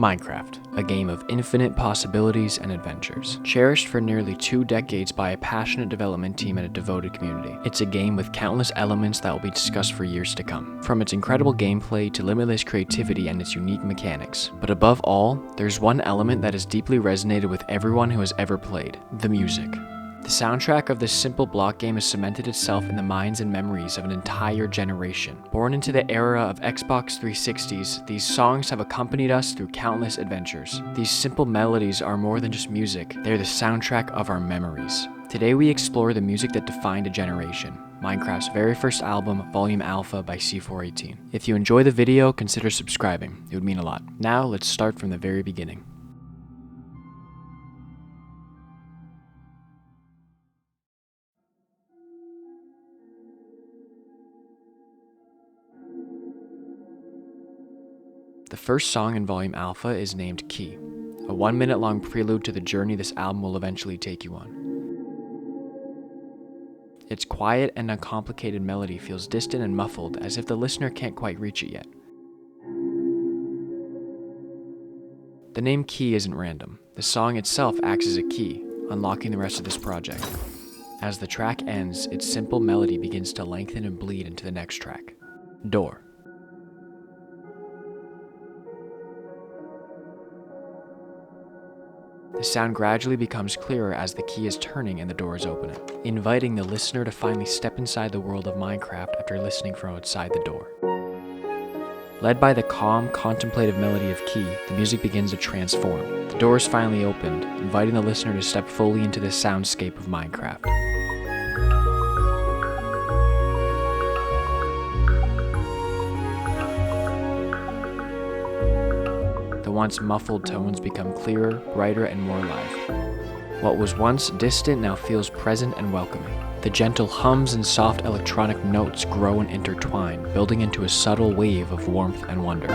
Minecraft, a game of infinite possibilities and adventures. Cherished for nearly 2 decades by a passionate development team and a devoted community. It's a game with countless elements that will be discussed for years to come. From its incredible gameplay to limitless creativity and its unique mechanics. But above all, there's one element that has deeply resonated with everyone who has ever played: the music. The soundtrack of this simple block game has cemented itself in the minds and memories of an entire generation. Born into the era of Xbox 360s, these songs have accompanied us through countless adventures. These simple melodies are more than just music, they're the soundtrack of our memories. Today we explore the music that defined a generation. Minecraft's very first album, Volume Alpha by C418. If you enjoy the video, consider subscribing. It would mean a lot. Now let's start from the very beginning. The first song in Volume Alpha is named Key, a 1-minute long prelude to the journey this album will eventually take you on. Its quiet and uncomplicated melody feels distant and muffled, as if the listener can't quite reach it yet. The name Key isn't random. The song itself acts as a key, unlocking the rest of this project. As the track ends, its simple melody begins to lengthen and bleed into the next track. Door. The sound gradually becomes clearer as the key is turning and the door is opening, inviting the listener to finally step inside the world of Minecraft after listening from outside the door. Led by the calm, contemplative melody of Key, the music begins to transform. The door is finally opened, inviting the listener to step fully into the soundscape of Minecraft. The once muffled tones become clearer, brighter, and more alive. What was once distant now feels present and welcoming. The gentle hums and soft electronic notes grow and intertwine, building into a subtle wave of warmth and wonder.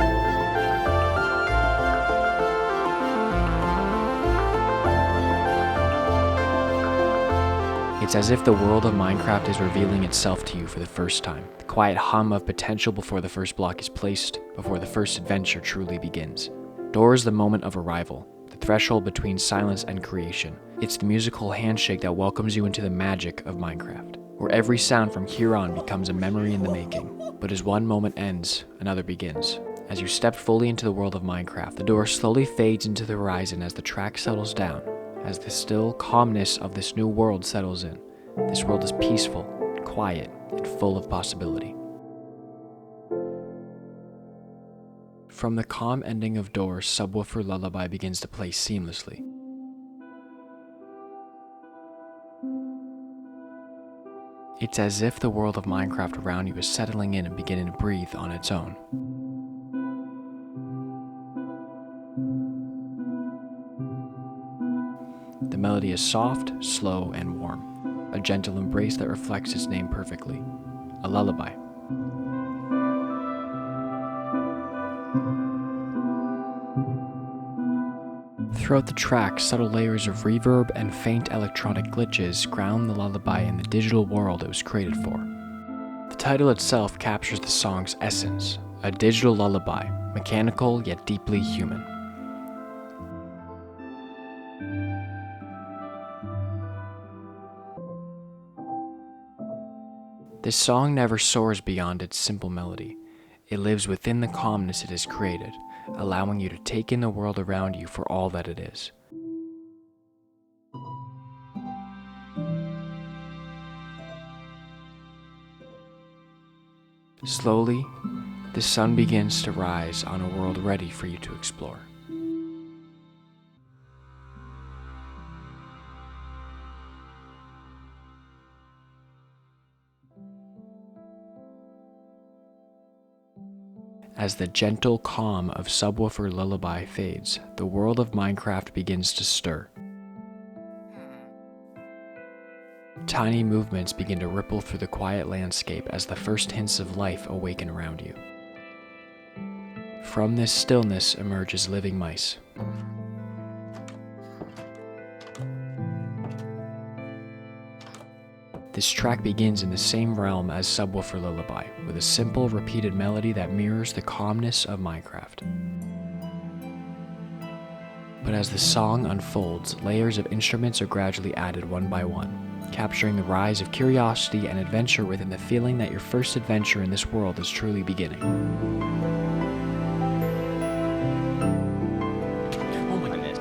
It's as if the world of Minecraft is revealing itself to you for the first time. The quiet hum of potential before the first block is placed, before the first adventure truly begins. Door is the moment of arrival, the threshold between silence and creation. It's the musical handshake that welcomes you into the magic of Minecraft, where every sound from here on becomes a memory in the making. But as one moment ends, another begins. As you step fully into the world of Minecraft, the door slowly fades into the horizon as the track settles down, as the still calmness of this new world settles in. This world is peaceful, quiet, and full of possibility. From the calm ending of Door, Subwoofer Lullaby begins to play seamlessly. It's as if the world of Minecraft around you is settling in and beginning to breathe on its own. The melody is soft, slow, and warm, a gentle embrace that reflects its name perfectly, a lullaby. Throughout the track, subtle layers of reverb and faint electronic glitches ground the lullaby in the digital world it was created for. The title itself captures the song's essence, a digital lullaby, mechanical yet deeply human. This song never soars beyond its simple melody. It lives within the calmness it has created, allowing you to take in the world around you for all that it is. Slowly, the sun begins to rise on a world ready for you to explore. As the gentle calm of Subwoofer Lullaby fades, the world of Minecraft begins to stir. Tiny movements begin to ripple through the quiet landscape as the first hints of life awaken around you. From this stillness emerges living mice. This track begins in the same realm as Subwoofer Lullaby, with a simple, repeated melody that mirrors the calmness of Minecraft. But as the song unfolds, layers of instruments are gradually added one by one, capturing the rise of curiosity and adventure within the feeling that your first adventure in this world is truly beginning. Oh my goodness.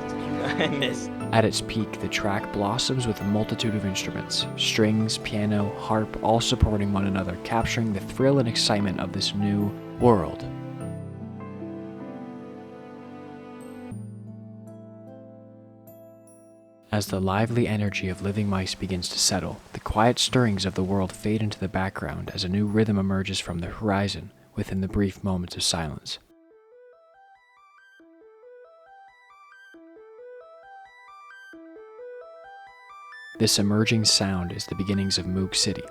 I missed. At its peak, the track blossoms with a multitude of instruments, strings, piano, harp, all supporting one another, capturing the thrill and excitement of this new world. As the lively energy of living mice begins to settle, the quiet stirrings of the world fade into the background as a new rhythm emerges from the horizon within the brief moments of silence. This emerging sound is the beginnings of Moog City.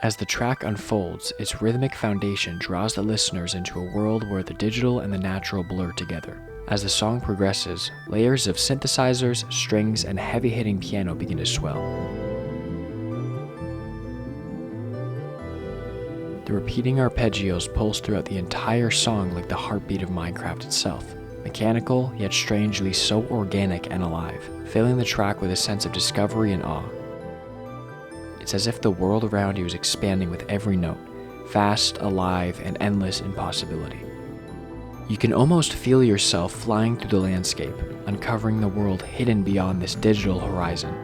As the track unfolds, its rhythmic foundation draws the listeners into a world where the digital and the natural blur together. As the song progresses, layers of synthesizers, strings, and heavy-hitting piano begin to swell. The repeating arpeggios pulse throughout the entire song like the heartbeat of Minecraft itself. Mechanical, yet strangely so organic and alive, filling the track with a sense of discovery and awe. It's as if the world around you is expanding with every note, fast, alive, and endless in possibility. You can almost feel yourself flying through the landscape, uncovering the world hidden beyond this digital horizon.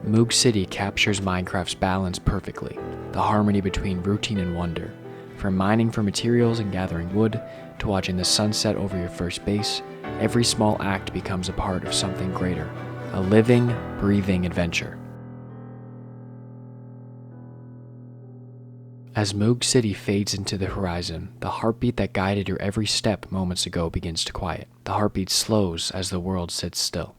Moog City captures Minecraft's balance perfectly, the harmony between routine and wonder. From mining for materials and gathering wood, to watching the sunset over your first base, every small act becomes a part of something greater, a living, breathing adventure. As Moog City fades into the horizon, the heartbeat that guided your every step moments ago begins to quiet. The heartbeat slows as the world sits still.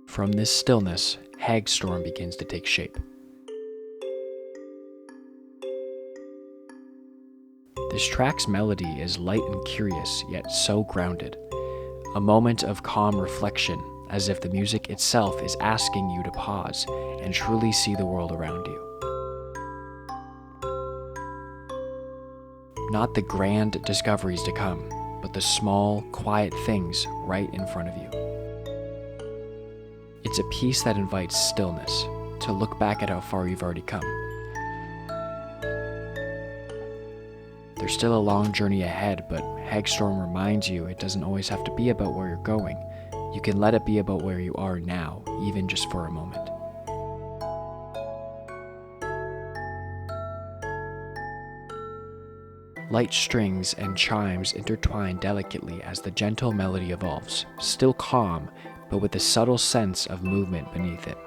From this stillness, Haggstrom begins to take shape. This track's melody is light and curious, yet so grounded. A moment of calm reflection, as if the music itself is asking you to pause and truly see the world around you. Not the grand discoveries to come, but the small, quiet things right in front of you. It's a piece that invites stillness, to look back at how far you've already come. There's still a long journey ahead, but Haggstrom reminds you it doesn't always have to be about where you're going. You can let it be about where you are now, even just for a moment. Light strings and chimes intertwine delicately as the gentle melody evolves, still calm, but with a subtle sense of movement beneath it.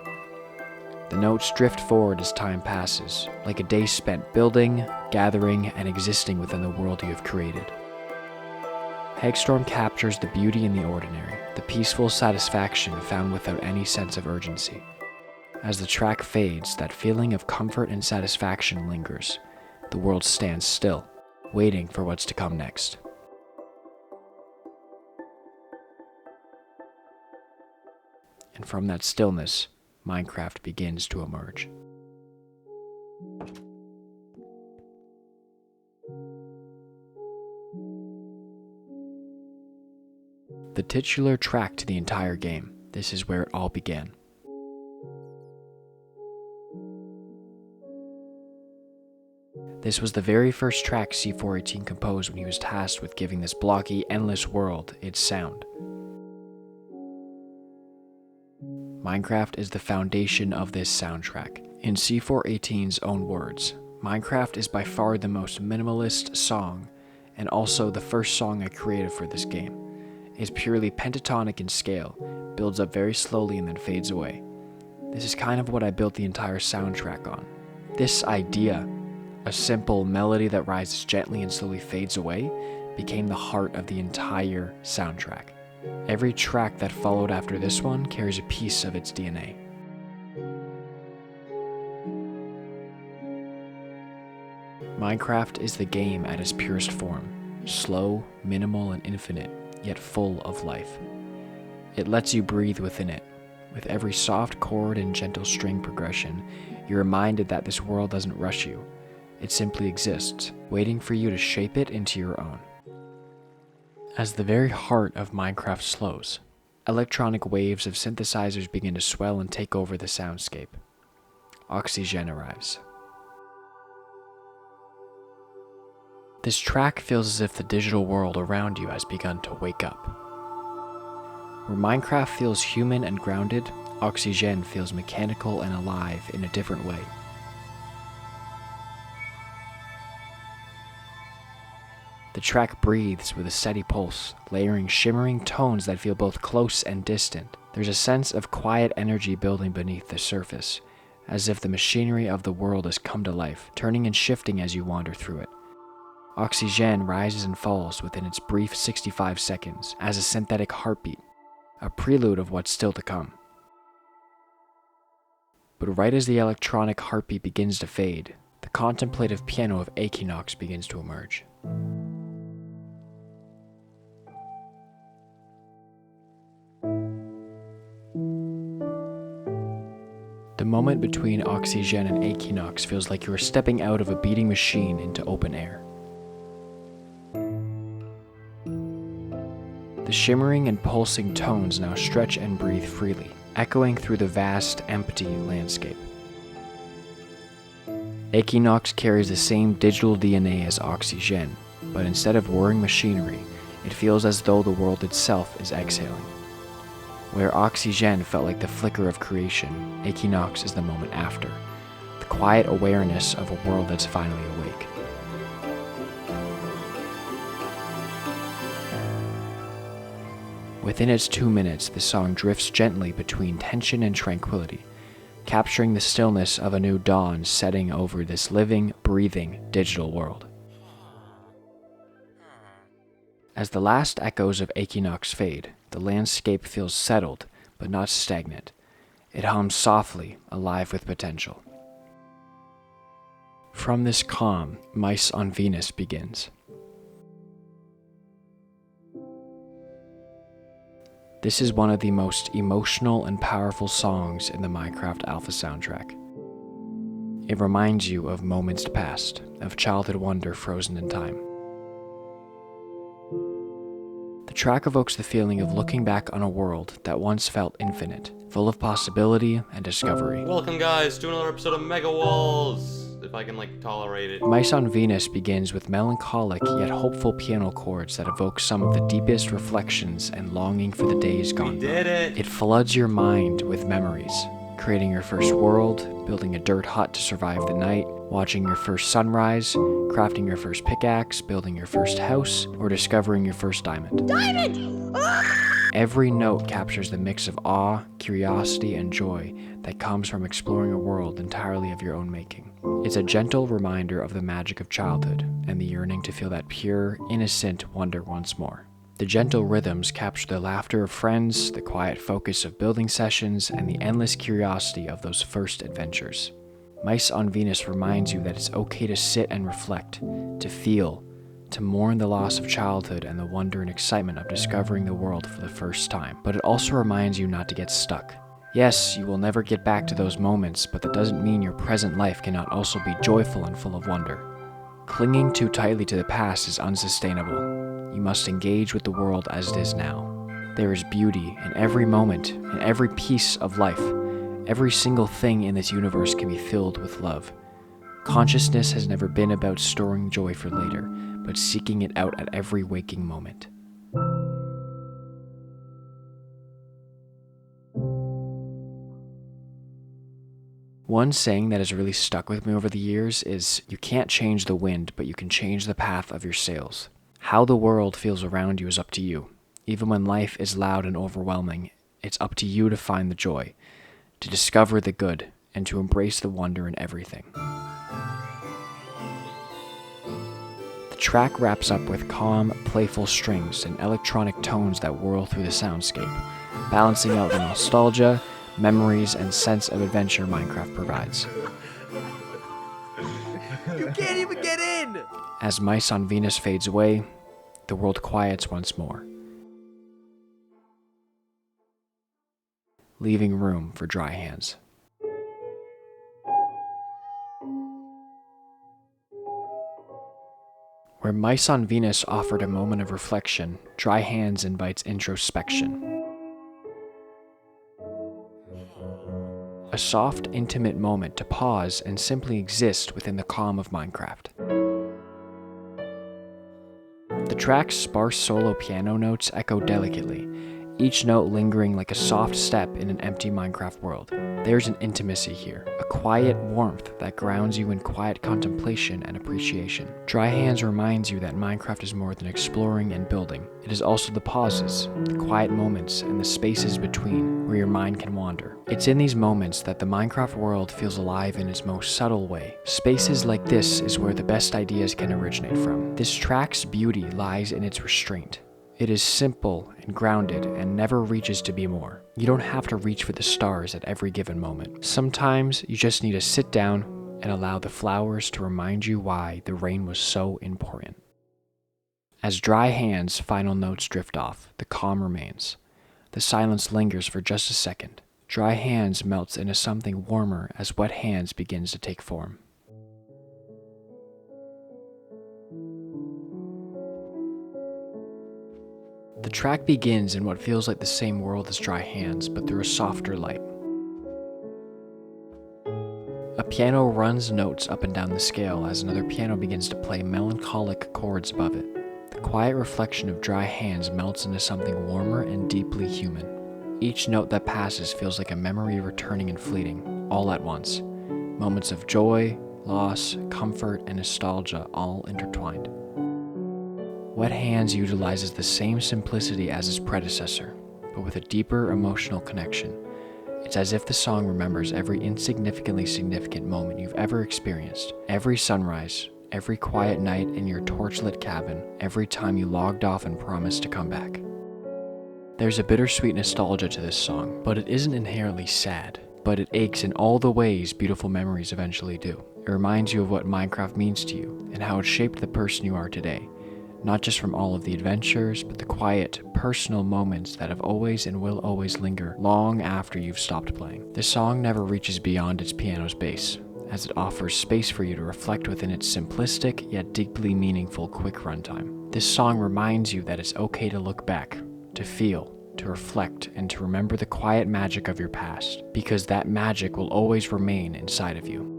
The notes drift forward as time passes, like a day spent building, gathering, and existing within the world you have created. Haggstrom captures the beauty in the ordinary, the peaceful satisfaction found without any sense of urgency. As the track fades, that feeling of comfort and satisfaction lingers. The world stands still, waiting for what's to come next. And from that stillness, Minecraft begins to emerge. The titular track to the entire game. This is where it all began. This was the very first track C418 composed when he was tasked with giving this blocky, endless world its sound. Minecraft is the foundation of this soundtrack. In C418's own words, Minecraft is by far the most minimalist song, and also the first song I created for this game. It's purely pentatonic in scale, builds up very slowly and then fades away. This is kind of what I built the entire soundtrack on. This idea, a simple melody that rises gently and slowly fades away, became the heart of the entire soundtrack. Every track that followed after this one carries a piece of its DNA. Minecraft is the game at its purest form, slow, minimal, and infinite, yet full of life. It lets you breathe within it, With every soft chord and gentle string progression, you're reminded that this world doesn't rush you. It simply exists, waiting for you to shape it into your own. As the very heart of Minecraft slows, electronic waves of synthesizers begin to swell and take over the soundscape. Oxygen arrives. This track feels as if the digital world around you has begun to wake up. Where Minecraft feels human and grounded, Oxygen feels mechanical and alive in a different way. The track breathes with a steady pulse, layering shimmering tones that feel both close and distant. There's a sense of quiet energy building beneath the surface, as if the machinery of the world has come to life, turning and shifting as you wander through it. Oxygen rises and falls within its brief 65 seconds as a synthetic heartbeat, a prelude of what's still to come. But right as the electronic heartbeat begins to fade, the contemplative piano of Equinox begins to emerge. The moment between Oxygen and Equinox feels like you are stepping out of a beating machine into open air. The shimmering and pulsing tones now stretch and breathe freely, echoing through the vast, empty landscape. Equinox carries the same digital DNA as Oxygen, but instead of whirring machinery, it feels as though the world itself is exhaling. Where Oxygen felt like the flicker of creation, Equinox is the moment after, the quiet awareness of a world that's finally awake. Within its 2 minutes, the song drifts gently between tension and tranquility, capturing the stillness of a new dawn setting over this living, breathing, digital world. As the last echoes of Equinox fade, the landscape feels settled, but not stagnant. It hums softly, alive with potential. From this calm, Mice on Venus begins. This is one of the most emotional and powerful songs in the Minecraft Alpha soundtrack. It reminds you of moments past, of childhood wonder frozen in time. The track evokes the feeling of looking back on a world that once felt infinite, full of possibility and discovery. Welcome guys to another episode of Mega Walls, if I can tolerate it. Mice on Venus begins with melancholic yet hopeful piano chords that evoke some of the deepest reflections and longing for the days gone by. We did it! It floods your mind with memories, creating your first world, building a dirt hut to survive the night, watching your first sunrise, crafting your first pickaxe, building your first house, or discovering your first diamond. Diamond! Every note captures the mix of awe, curiosity, and joy that comes from exploring a world entirely of your own making. It's a gentle reminder of the magic of childhood and the yearning to feel that pure, innocent wonder once more. The gentle rhythms capture the laughter of friends, the quiet focus of building sessions, and the endless curiosity of those first adventures. Mice on Venus reminds you that it's okay to sit and reflect, to feel, to mourn the loss of childhood and the wonder and excitement of discovering the world for the first time. But it also reminds you not to get stuck. Yes, you will never get back to those moments, but that doesn't mean your present life cannot also be joyful and full of wonder. Clinging too tightly to the past is unsustainable. You must engage with the world as it is now. There is beauty in every moment, in every piece of life. Every single thing in this universe can be filled with love. Consciousness has never been about storing joy for later, but seeking it out at every waking moment. One saying that has really stuck with me over the years is, you can't change the wind, but you can change the path of your sails. How the world feels around you is up to you. Even when life is loud and overwhelming, it's up to you to find the joy, to discover the good, and to embrace the wonder in everything. The track wraps up with calm, playful strings and electronic tones that whirl through the soundscape, balancing out the nostalgia, memories, and sense of adventure Minecraft provides. You can't even get in! As Mice on Venus fades away, the world quiets once more. leaving room for dry hands. Where Mice on Venus offered a moment of reflection, Dry Hands invites introspection. A soft, intimate moment to pause and simply exist within the calm of Minecraft. The track's sparse solo piano notes echo delicately, each note lingering like a soft step in an empty Minecraft world. There's an intimacy here, a quiet warmth that grounds you in quiet contemplation and appreciation. Dry Hands reminds you that Minecraft is more than exploring and building. It is also the pauses, the quiet moments, and the spaces between where your mind can wander. It's in these moments that the Minecraft world feels alive in its most subtle way. Spaces like this is where the best ideas can originate from. This track's beauty lies in its restraint. It is simple and grounded and never reaches to be more. You don't have to reach for the stars at every given moment. Sometimes you just need to sit down and allow the flowers to remind you why the rain was so important. As Dry Hands' final notes drift off, the calm remains. The silence lingers for just a second. Dry Hands melts into something warmer as Wet Hands begins to take form. The track begins in what feels like the same world as Dry Hands, but through a softer light. A piano runs notes up and down the scale as another piano begins to play melancholic chords above it. The quiet reflection of Dry Hands melts into something warmer and deeply human. Each note that passes feels like a memory returning and fleeting, all at once. Moments of joy, loss, comfort, and nostalgia all intertwined. Wet Hands utilizes the same simplicity as its predecessor, but with a deeper emotional connection. It's as if the song remembers every insignificantly significant moment you've ever experienced, every sunrise, every quiet night in your torchlit cabin, every time you logged off and promised to come back. There's a bittersweet nostalgia to this song, but it isn't inherently sad, but it aches in all the ways beautiful memories eventually do. It reminds you of what Minecraft means to you and how it shaped the person you are today. Not just from all of the adventures, but the quiet, personal moments that have always and will always linger long after you've stopped playing. This song never reaches beyond its piano's bass, as it offers space for you to reflect within its simplistic yet deeply meaningful quick runtime. This song reminds you that it's okay to look back, to feel, to reflect, and to remember the quiet magic of your past, because that magic will always remain inside of you.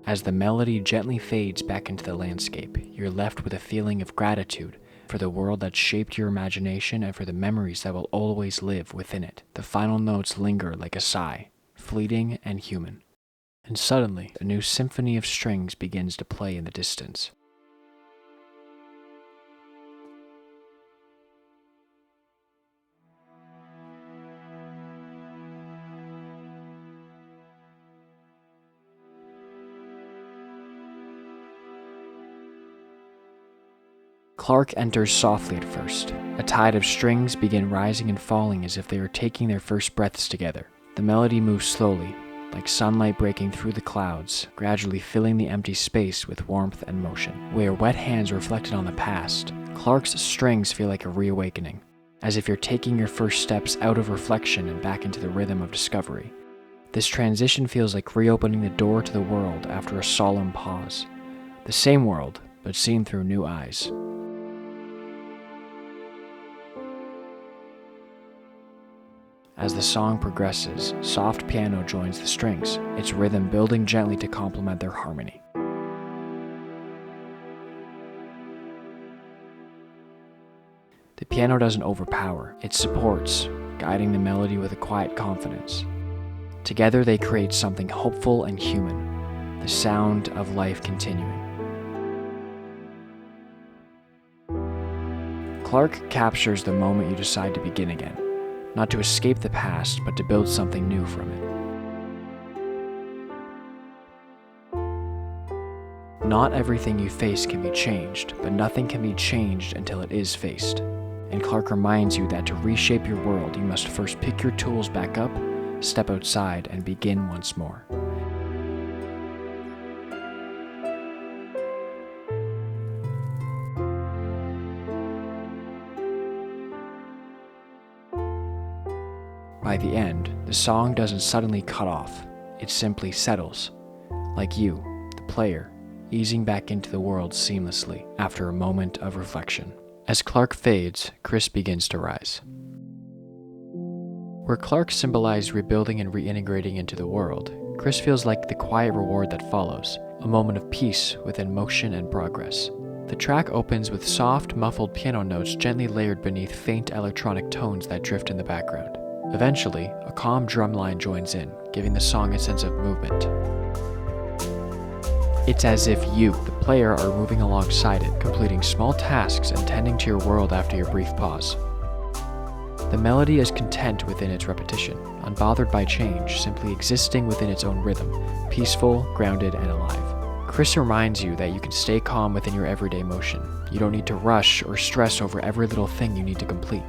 As the melody gently fades back into the landscape, you're left with a feeling of gratitude for the world that shaped your imagination and for the memories that will always live within it. The final notes linger like a sigh, fleeting and human. And suddenly, a new symphony of strings begins to play in the distance. Clark enters softly at first. A tide of strings begin rising and falling as if they are taking their first breaths together. The melody moves slowly, like sunlight breaking through the clouds, gradually filling the empty space with warmth and motion. Where Wet Hands reflected on the past, Clark's strings feel like a reawakening, as if you're taking your first steps out of reflection and back into the rhythm of discovery. This transition feels like reopening the door to the world after a solemn pause. The same world, but seen through new eyes. As the song progresses, soft piano joins the strings, its rhythm building gently to complement their harmony. The piano doesn't overpower, it supports, guiding the melody with a quiet confidence. Together they create something hopeful and human, the sound of life continuing. Clark captures the moment you decide to begin again. Not to escape the past, but to build something new from it. Not everything you face can be changed, but nothing can be changed until it is faced. And Clark reminds you that to reshape your world, you must first pick your tools back up, step outside, and begin once more. By By the end, the song doesn't suddenly cut off, it simply settles, like you, the player, easing back into the world seamlessly after a moment of reflection. As Clark fades, Chris begins to rise. Where Clark symbolized rebuilding and reintegrating into the world, Chris feels like the quiet reward that follows, a moment of peace within motion and progress. The track opens with soft, muffled piano notes gently layered beneath faint electronic tones that drift in the background. Eventually, a calm drum line joins in, giving the song a sense of movement. It's as if you, the player, are moving alongside it, completing small tasks and tending to your world after your brief pause. The melody is content within its repetition, unbothered by change, simply existing within its own rhythm, peaceful, grounded, and alive. Chris reminds you that you can stay calm within your everyday motion. You don't need to rush or stress over every little thing you need to complete.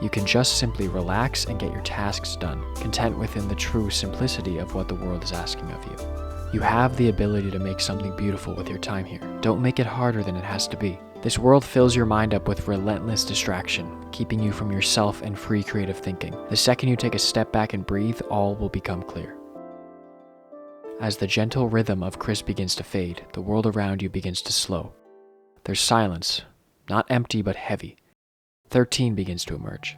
You can just simply relax and get your tasks done, content within the true simplicity of what the world is asking of you. You have the ability to make something beautiful with your time here. Don't make it harder than it has to be. This world fills your mind up with relentless distraction, keeping you from yourself and free creative thinking. The second you take a step back and breathe, all will become clear. As the gentle rhythm of Chris begins to fade, the world around you begins to slow. There's silence, not empty but heavy. 13 begins to emerge.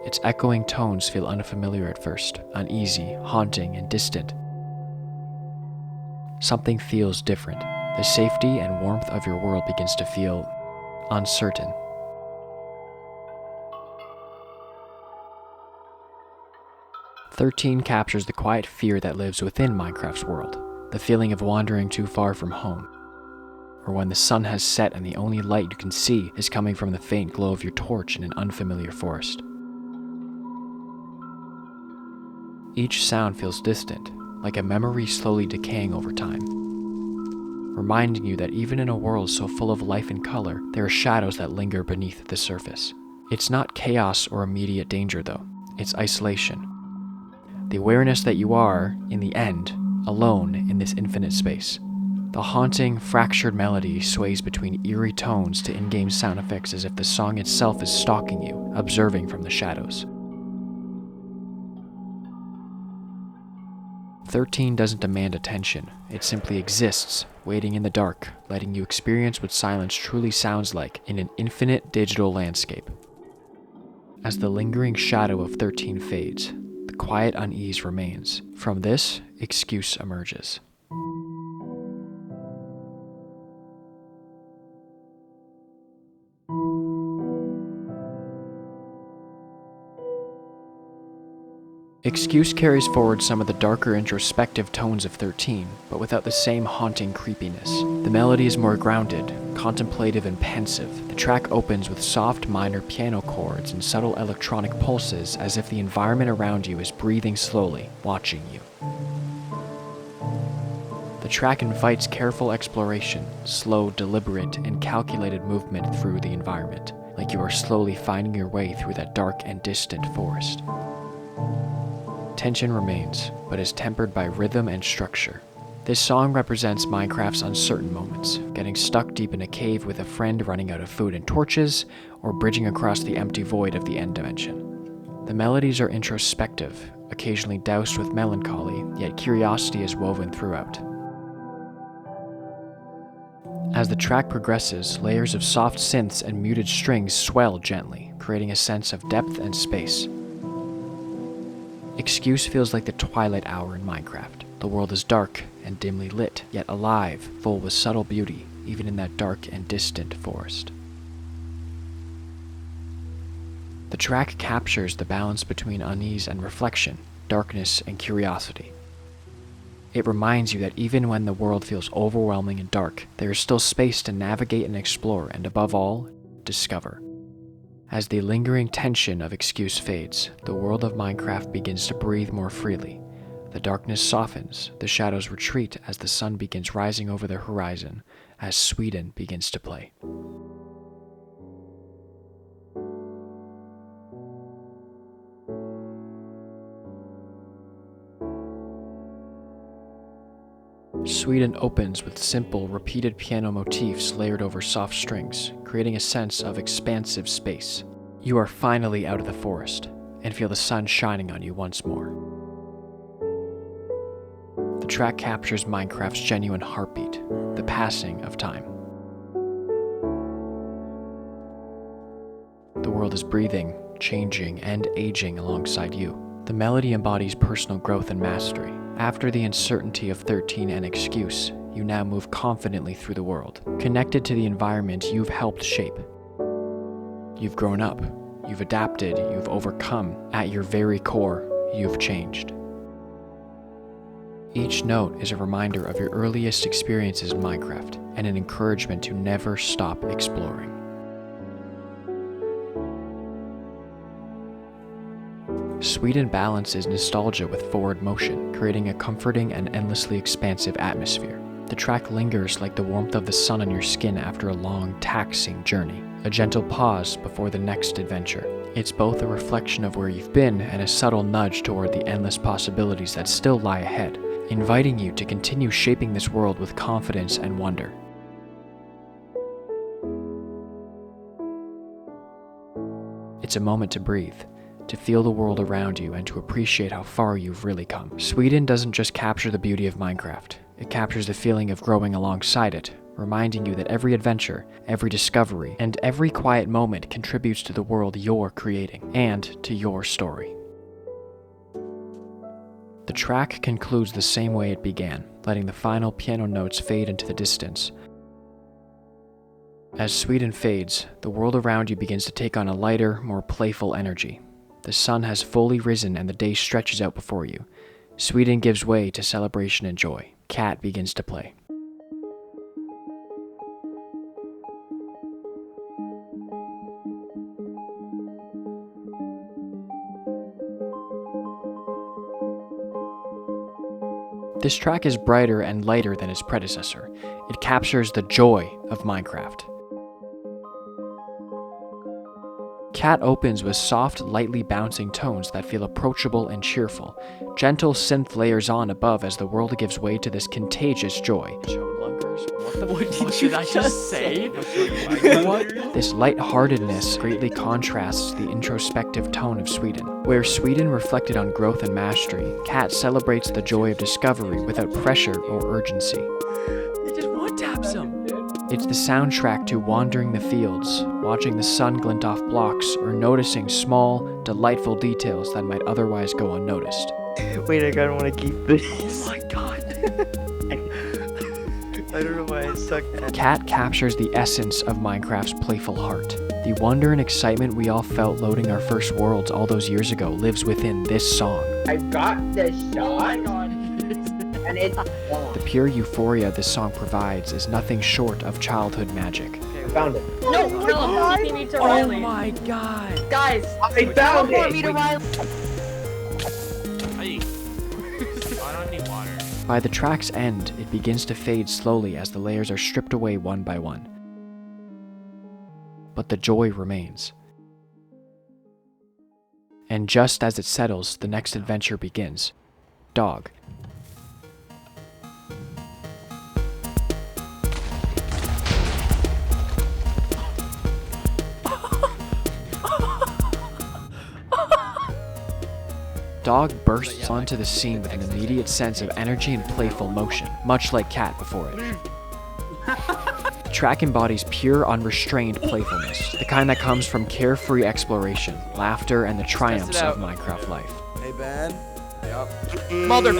Its echoing tones feel unfamiliar at first, uneasy, haunting, and distant. Something feels different. The safety and warmth of your world begins to feel uncertain. "13 captures the quiet fear that lives within Minecraft's world, the feeling of wandering too far from home, or when the sun has set and the only light you can see is coming from the faint glow of your torch in an unfamiliar forest. Each sound feels distant, like a memory slowly decaying over time, reminding you that even in a world so full of life and color, there are shadows that linger beneath the surface. It's not chaos or immediate danger though, it's isolation. The awareness that you are, in the end, alone in this infinite space. The haunting, fractured melody sways between eerie tones to in-game sound effects as if the song itself is stalking you, observing from the shadows. 13 doesn't demand attention, it simply exists, waiting in the dark, letting you experience what silence truly sounds like in an infinite digital landscape. As the lingering shadow of 13 fades, the quiet unease remains. From this, excuse emerges. Excuse carries forward some of the darker introspective tones of 13, but without the same haunting creepiness. The melody is more grounded, contemplative, and pensive. The track opens with soft minor piano chords and subtle electronic pulses as if the environment around you is breathing slowly, watching you. The track invites careful exploration, slow, deliberate, and calculated movement through the environment, like you are slowly finding your way through that dark and distant forest. Tension remains, but is tempered by rhythm and structure. This song represents Minecraft's uncertain moments, getting stuck deep in a cave with a friend running out of food and torches, or bridging across the empty void of the end dimension. The melodies are introspective, occasionally doused with melancholy, yet curiosity is woven throughout. As the track progresses, layers of soft synths and muted strings swell gently, creating a sense of depth and space. Excuse feels like the twilight hour in Minecraft. The world is dark and dimly lit, yet alive, full with subtle beauty, even in that dark and distant forest. The track captures the balance between unease and reflection, darkness and curiosity. It reminds you that even when the world feels overwhelming and dark, there is still space to navigate and explore, and above all, discover. As the lingering tension of excuse fades, the world of Minecraft begins to breathe more freely. The darkness softens, the shadows retreat as the sun begins rising over the horizon, as Sweden begins to play. Sweden opens with simple, repeated piano motifs layered over soft strings, creating a sense of expansive space. You are finally out of the forest, and feel the sun shining on you once more. The track captures Minecraft's genuine heartbeat, the passing of time. The world is breathing, changing, and aging alongside you. The melody embodies personal growth and mastery. After the uncertainty of 13 and excuse, you now move confidently through the world, connected to the environment you've helped shape. You've grown up, you've adapted, you've overcome. At your very core, you've changed. Each note is a reminder of your earliest experiences in Minecraft, and an encouragement to never stop exploring. Sweden balances nostalgia with forward motion, creating a comforting and endlessly expansive atmosphere. The track lingers like the warmth of the sun on your skin after a long, taxing journey, a gentle pause before the next adventure. It's both a reflection of where you've been and a subtle nudge toward the endless possibilities that still lie ahead, inviting you to continue shaping this world with confidence and wonder. It's a moment to breathe, to feel the world around you, and to appreciate how far you've really come. Sweden doesn't just capture the beauty of Minecraft, it captures the feeling of growing alongside it, reminding you that every adventure, every discovery, and every quiet moment contributes to the world you're creating, and to your story. The track concludes the same way it began, letting the final piano notes fade into the distance. As Sweden fades, the world around you begins to take on a lighter, more playful energy. The sun has fully risen and the day stretches out before you. Sweden gives way to celebration and joy. Cat begins to play. This track is brighter and lighter than its predecessor. It captures the joy of Minecraft. Cat opens with soft, lightly bouncing tones that feel approachable and cheerful. Gentle synth layers on above as the world gives way to this contagious joy. What did I just say? This lightheartedness greatly contrasts the introspective tone of Sweden. Where Sweden reflected on growth and mastery, Cat celebrates the joy of discovery without pressure or urgency. You just one-taps him. It's the soundtrack to wandering the fields, watching the sun glint off blocks, or noticing small, delightful details that might otherwise go unnoticed. Wait, I kinda wanna keep this. Oh my god. I don't know why I suck at. Cat captures the essence of Minecraft's playful heart. The wonder and excitement we all felt loading our first worlds all those years ago lives within this song. I've got the shot, and it's gone. The pure euphoria this song provides is nothing short of childhood magic. I found it. No, kill him. He needs to Oh Riley. my god. Guys, I found teleport it. me to Wait, Riley. I don't need water. By the track's end, it begins to fade slowly as the layers are stripped away one by one. But the joy remains. And just as it settles, the next adventure begins. Dog. Dog bursts onto the scene with an immediate sense of energy and playful motion, much like Cat before it. The track embodies pure, unrestrained playfulness, the kind that comes from carefree exploration, laughter, and the triumphs of Minecraft life. Hey, Ben. Mother.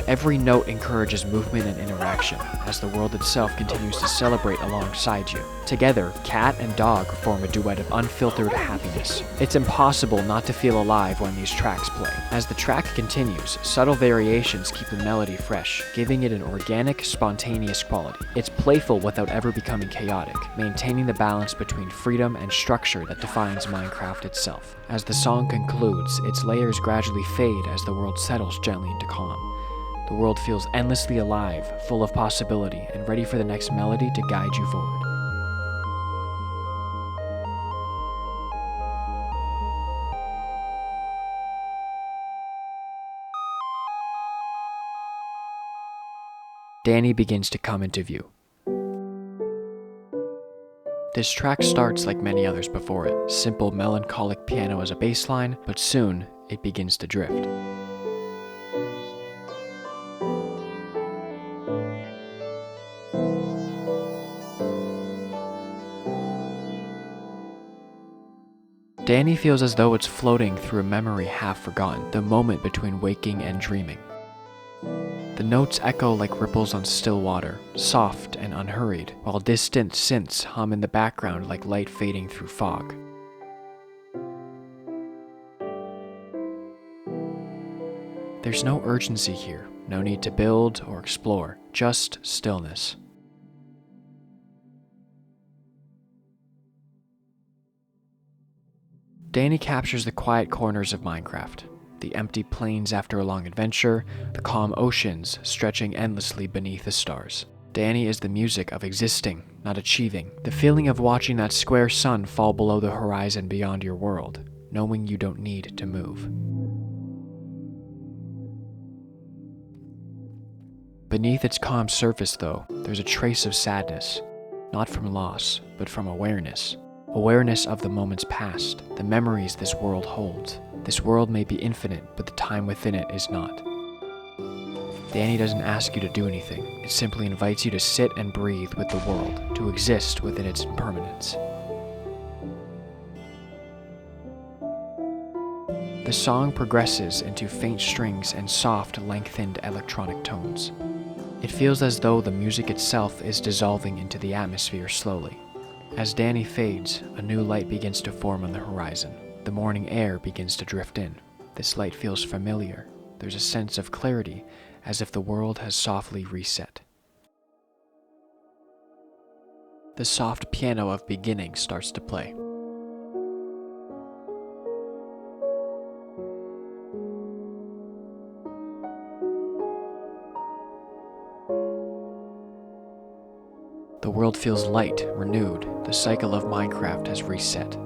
Every note encourages movement and interaction, as the world itself continues to celebrate alongside you. Together, Cat and Dog form a duet of unfiltered happiness. It's impossible not to feel alive when these tracks play. As the track continues, subtle variations keep the melody fresh, giving it an organic, spontaneous quality. It's playful without ever becoming chaotic, maintaining the balance between freedom and structure that defines Minecraft itself. As the song concludes, its layers gradually fade as the world settles gently into calm. The world feels endlessly alive, full of possibility, and ready for the next melody to guide you forward. Danny begins to come into view. This track starts like many others before it, simple melancholic piano as a bass line, but soon it begins to drift. Danny feels as though it's floating through a memory half forgotten, the moment between waking and dreaming. The notes echo like ripples on still water, soft and unhurried, while distant synths hum in the background like light fading through fog. There's no urgency here, no need to build or explore, just stillness. Danny captures the quiet corners of Minecraft. The empty plains after a long adventure, the calm oceans stretching endlessly beneath the stars. Danny is the music of existing, not achieving. The feeling of watching that square sun fall below the horizon beyond your world, knowing you don't need to move. Beneath its calm surface, though, there's a trace of sadness, not from loss, but from awareness. Awareness of the moments past, the memories this world holds. This world may be infinite, but the time within it is not. Danny doesn't ask you to do anything. It simply invites you to sit and breathe with the world, to exist within its impermanence. The song progresses into faint strings and soft, lengthened electronic tones. It feels as though the music itself is dissolving into the atmosphere slowly. As Danny fades, a new light begins to form on the horizon. The morning air begins to drift in. This light feels familiar. There's a sense of clarity, as if the world has softly reset. The soft piano of beginning starts to play. The world feels light, renewed. The cycle of Minecraft has reset.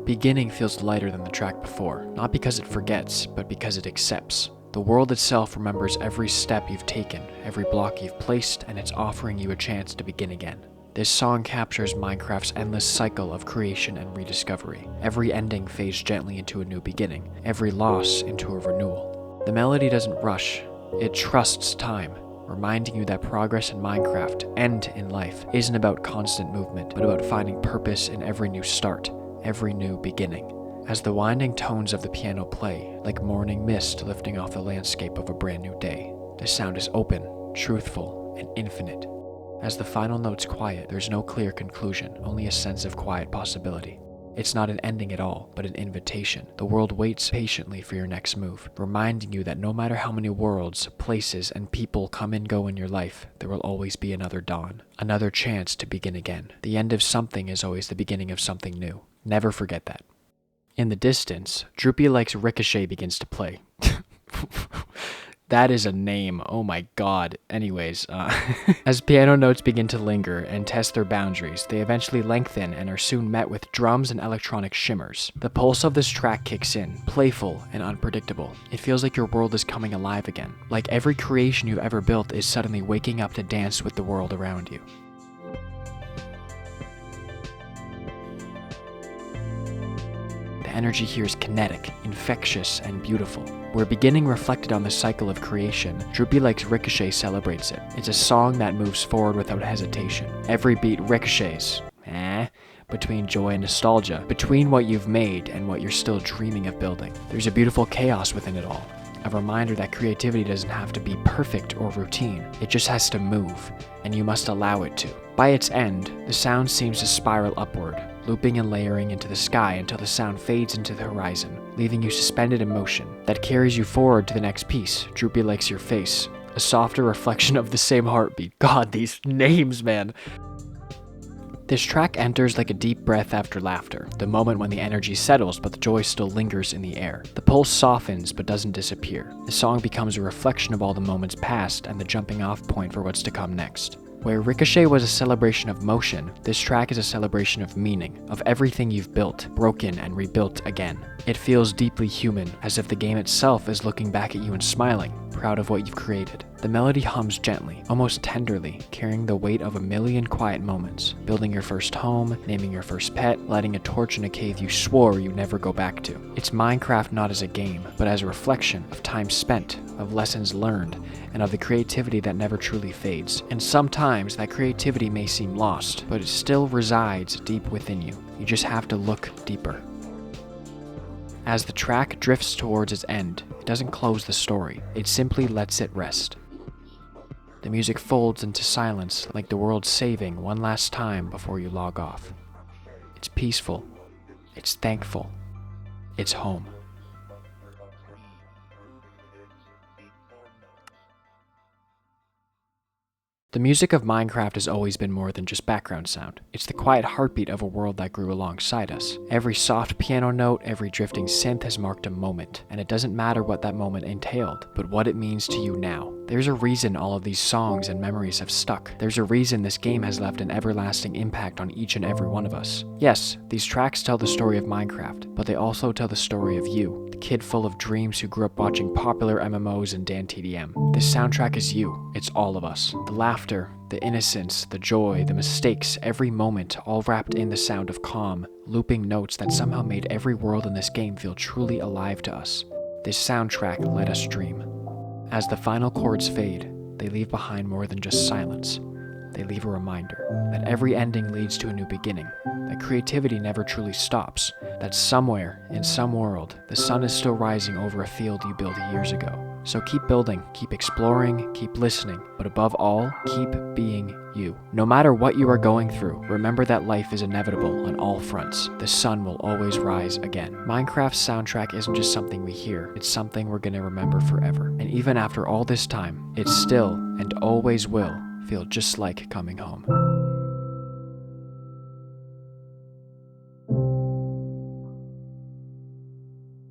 Beginning feels lighter than the track before, not because it forgets, but because it accepts. The world itself remembers every step you've taken, every block you've placed, and it's offering you a chance to begin again. This song captures Minecraft's endless cycle of creation and rediscovery. Every ending fades gently into a new beginning, every loss into a renewal. The melody doesn't rush, it trusts time, reminding you that progress in Minecraft and in life isn't about constant movement, but about finding purpose in every new start, every new beginning. As the winding tones of the piano play, like morning mist lifting off the landscape of a brand new day, the sound is open, truthful, and infinite. As the final notes quiet, there's no clear conclusion, only a sense of quiet possibility. It's not an ending at all, but an invitation. The world waits patiently for your next move, reminding you that no matter how many worlds, places, and people come and go in your life, there will always be another dawn, another chance to begin again. The end of something is always the beginning of something new. Never forget that. In the distance, Droopy Likes Ricochet begins to play. That is a name, oh my god. Anyways, as piano notes begin to linger and test their boundaries, they eventually lengthen and are soon met with drums and electronic shimmers. The pulse of this track kicks in, playful and unpredictable. It feels like your world is coming alive again, like every creation you've ever built is suddenly waking up to dance with the world around you. The energy here is kinetic, infectious, and beautiful. Where beginning reflected on the cycle of creation, Droopy Likes Ricochet celebrates it. It's a song that moves forward without hesitation. Every beat ricochets, between joy and nostalgia, between what you've made and what you're still dreaming of building. There's a beautiful chaos within it all. A reminder that creativity doesn't have to be perfect or routine. It just has to move, and you must allow it to. By its end, the sound seems to spiral upward, looping and layering into the sky until the sound fades into the horizon, leaving you suspended in motion. That carries you forward to the next piece, Droopy Likes Your Face, a softer reflection of the same heartbeat. God, these names, man. This track enters like a deep breath after laughter, the moment when the energy settles but the joy still lingers in the air. The pulse softens but doesn't disappear. The song becomes a reflection of all the moments past and the jumping off point for what's to come next. Where Ricochet was a celebration of motion, this track is a celebration of meaning, of everything you've built, broken, and rebuilt again. It feels deeply human, as if the game itself is looking back at you and smiling, proud of what you've created. The melody hums gently, almost tenderly, carrying the weight of a million quiet moments. Building your first home, naming your first pet, lighting a torch in a cave you swore you'd never go back to. It's Minecraft not as a game, but as a reflection of time spent, of lessons learned, and of the creativity that never truly fades. And sometimes that creativity may seem lost, but it still resides deep within you. You just have to look deeper. As the track drifts towards its end, it doesn't close the story, it simply lets it rest. The music folds into silence like the world saving one last time before you log off. It's peaceful, it's thankful, it's home. The music of Minecraft has always been more than just background sound. It's the quiet heartbeat of a world that grew alongside us. Every soft piano note, every drifting synth has marked a moment, and it doesn't matter what that moment entailed, but what it means to you now. There's a reason all of these songs and memories have stuck. There's a reason this game has left an everlasting impact on each and every one of us. Yes, these tracks tell the story of Minecraft, but they also tell the story of you, the kid full of dreams who grew up watching popular MMOs and DanTDM. This soundtrack is you. It's all of us. The laughter, the innocence, the joy, the mistakes, every moment, all wrapped in the sound of calm, looping notes that somehow made every world in this game feel truly alive to us. This soundtrack let us dream. As the final chords fade, they leave behind more than just silence. They leave a reminder that every ending leads to a new beginning, that creativity never truly stops, that somewhere, in some world, the sun is still rising over a field you built years ago. So keep building, keep exploring, keep listening, but above all, keep being you. No matter what you are going through, remember that life is inevitable on all fronts. The sun will always rise again. Minecraft's soundtrack isn't just something we hear, it's something we're gonna remember forever. And even after all this time, it still, and always will, feel just like coming home.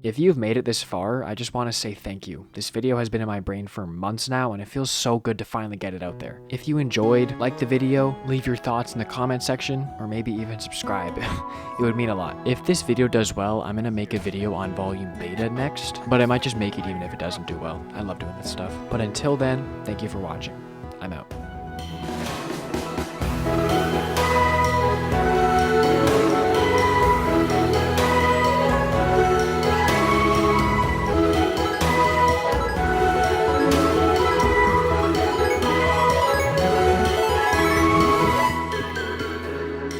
If you've made it this far, I just want to say thank you. This video has been in my brain for months now, and it feels so good to finally get it out there. If you enjoyed, like the video, leave your thoughts in the comment section, or maybe even subscribe. It would mean a lot. If this video does well, I'm gonna make a video on volume beta next, but I might just make it even if it doesn't do well. I love doing this stuff. But until then, thank you for watching. I'm out.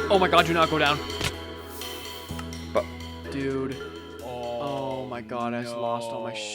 Oh my god, do not go down. Dude. Oh my god, I just lost all my